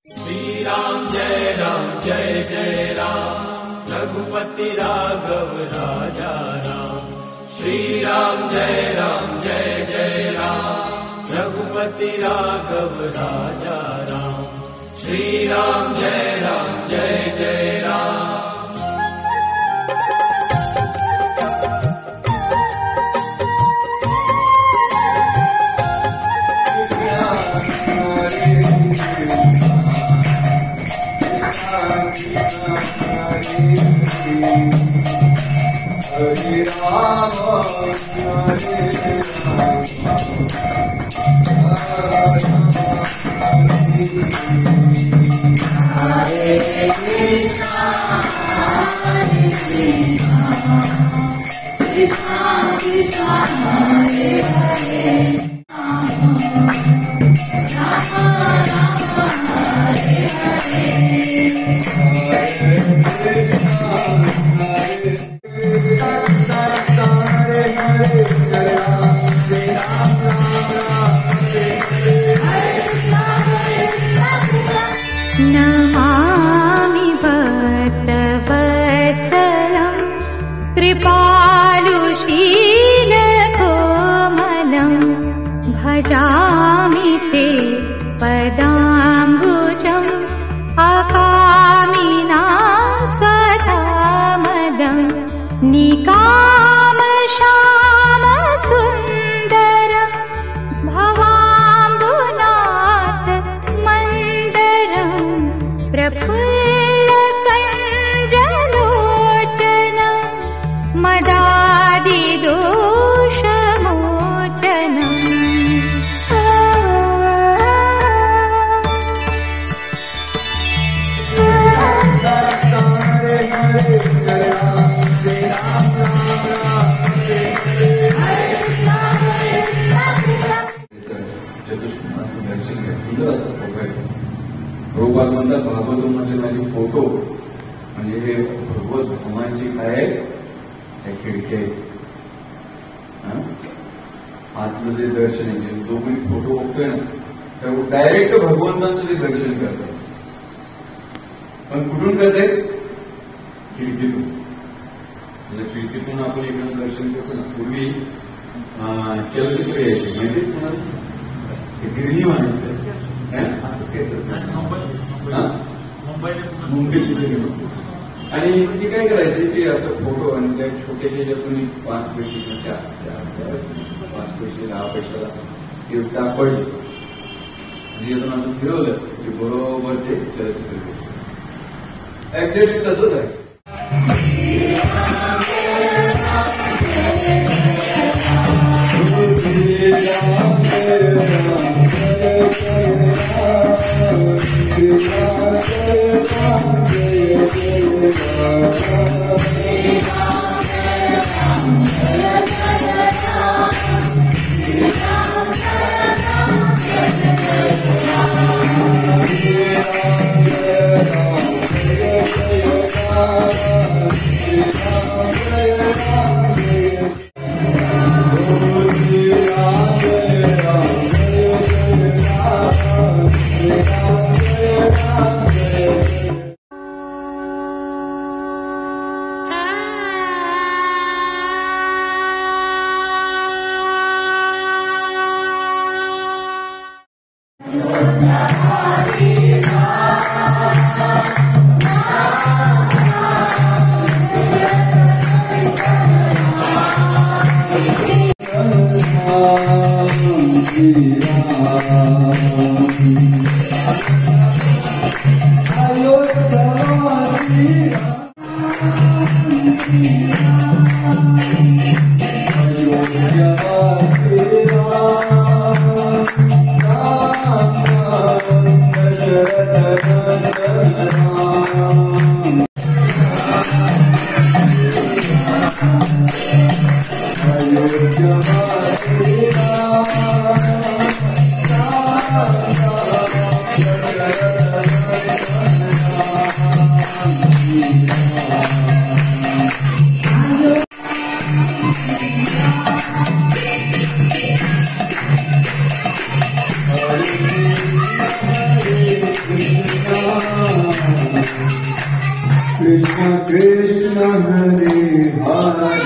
श्री राम जय जय राम, रघुपति राघव राजा राम। श्री राम जय जय राम, रघुपति राघव राजा राम। श्री राम जय जय Ram. Hare Rama, Hare Namami भक्तवत्सलं कृपालुशीलकोमलं भजामि ते पदाम्बुजम् अकामिना स्वधामदं निकामश्यामसुन्दर भवाम्बुनाथ मन्दरं प्रफुल्लकञ्जलोचनं मदादिदोषमोचनम्। चतुष्कोणाचं दर्शन घ्या, सुंदर असतं फोटो आहे. प्रभुपाद म्हणतात भागवतामध्ये माझे फोटो म्हणजे हे भगवत धामाची काय आहे, खिडकी आहे. आतलं जे दर्शन आहे, जो कोणी फोटो बघतोय ना तर डायरेक्ट भगवंतांचं ते दर्शन करतात. पण कुठून करताय? खिडकीतून. म्हणजे खिडकीतून आपण एकदा दर्शन करतो ना. पूर्वी चलचित्र यायचे माहिती तुम्हाला, गिरणी म्हणायचं असंच काही मुंबईची गिरणी. आणि म्हणजे काय करायचे की असं फोटो आणि त्या छोट्याशा ज्यातून 5 पैसे 4 5 पैसे 10 पैशाला टाकवायचे. म्हणजे यातून असं फिरवलं की बरोबर ते चलचित्र एक्झॅक्टली तसंच आहे. Hare कृष्ण हरे हरे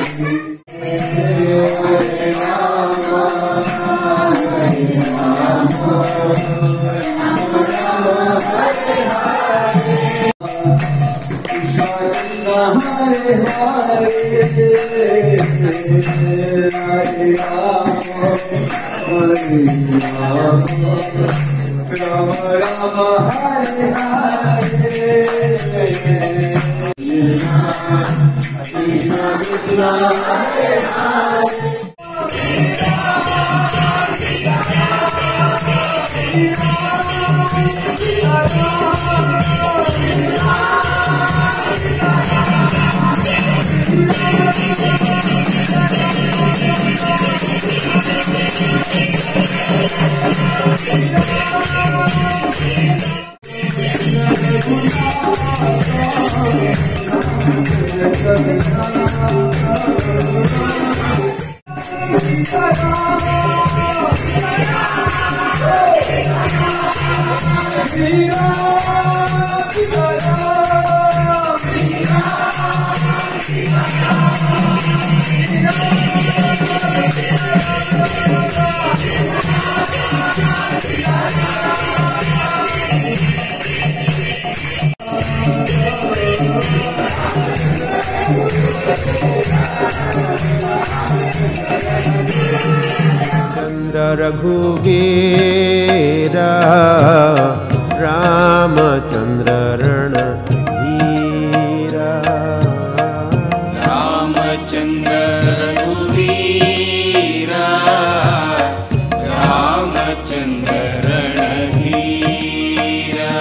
रघुवीरा रामचंद्र रणधीरा रामचंद्र रघुवीरा रामचंद्र रणधीरा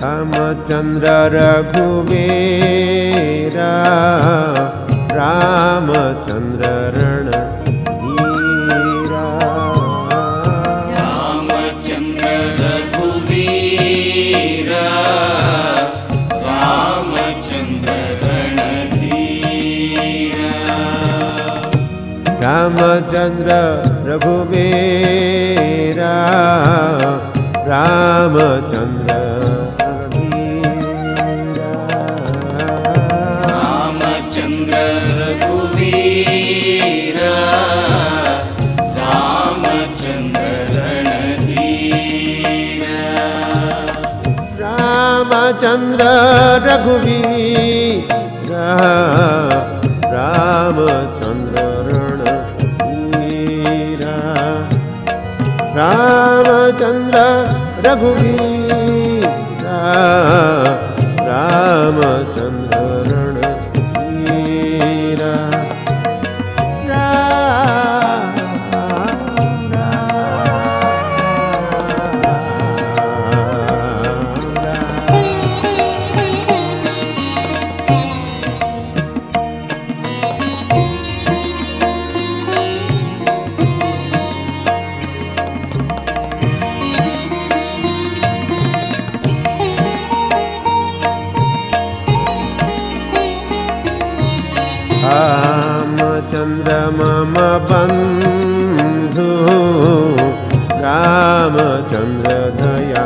रामचंद्र रघुवीरा रामचंद्र रणधीरा रामचंद्र रघुवीरा रामचंद्र रणधीरा रामचंद्र रघुवीरा रामचंद्र रणधीरा रामचंद्र रघुवीरा रामचंद्र रामचंद्र रघुवीरा रामचंद्र रणधीरा रामचंद्र मम बंधु रामचंद्र दया